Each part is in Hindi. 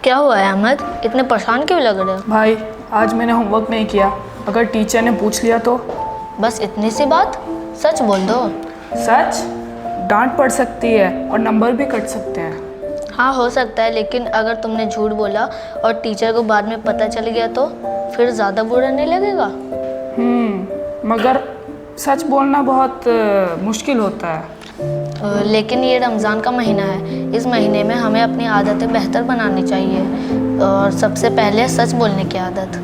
क्या हुआ है अहमद, इतने परेशान क्यों लग रहे हो? भाई आज मैंने होमवर्क नहीं किया, अगर टीचर ने पूछ लिया तो? बस इतनी सी बात, सच बोल दो। सच? डांट पड़ सकती है और नंबर भी कट सकते हैं। हाँ हो सकता है, लेकिन अगर तुमने झूठ बोला और टीचर को बाद में पता चल गया तो फिर ज़्यादा बुरा नहीं लगेगा? मगर सच बोलना बहुत मुश्किल होता है। लेकिन ये रमज़ान का महीना है, इस महीने में हमें अपनी आदतें बेहतर बनानी चाहिए और सबसे पहले सच बोलने की आदत।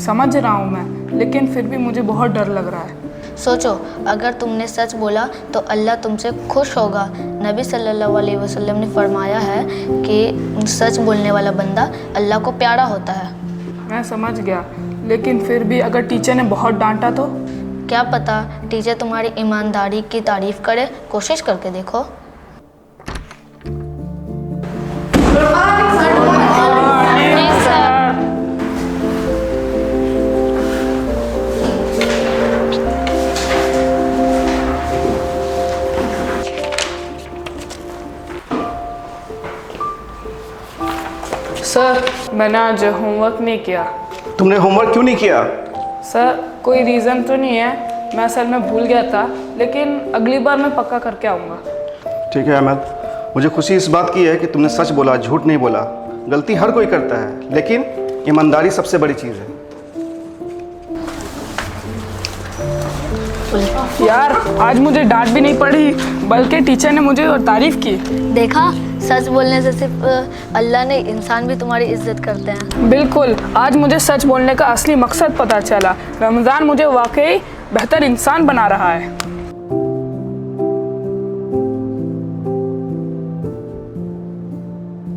समझ रहा हूँ मैं, लेकिन फिर भी मुझे बहुत डर लग रहा है। सोचो, अगर तुमने सच बोला तो अल्लाह तुमसे खुश होगा। नबी सल्लल्लाहु अलैहि वसल्लम ने फरमाया है कि सच बोलने वाला बंदा अल्लाह को प्यारा होता है। मैं समझ गया, लेकिन फिर भी अगर टीचर ने बहुत डांटा तो? क्या पता टीचर तुम्हारी ईमानदारी की तारीफ करे, कोशिश करके देखो। सर मैंने आज होमवर्क नहीं किया। तुमने होमवर्क क्यों नहीं किया? सर कोई रीज़न तो नहीं है, मैं असल में भूल गया था, लेकिन अगली बार मैं पक्का करके आऊँगा। ठीक है अहमद, मुझे खुशी इस बात की है कि तुमने सच बोला, झूठ नहीं बोला। गलती हर कोई करता है, लेकिन ईमानदारी सबसे बड़ी चीज़ है। यार आज मुझे डांट भी नहीं पड़ी, बल्कि टीचर ने मुझे और तारीफ की। देखा, सच बोलने से सिर्फ अल्लाह ने इंसान भी तुम्हारी इज्जत करते हैं। बिल्कुल, आज मुझे सच बोलने का असली मकसद पता चला। रमज़ान मुझे वाकई बेहतर इंसान बना रहा है।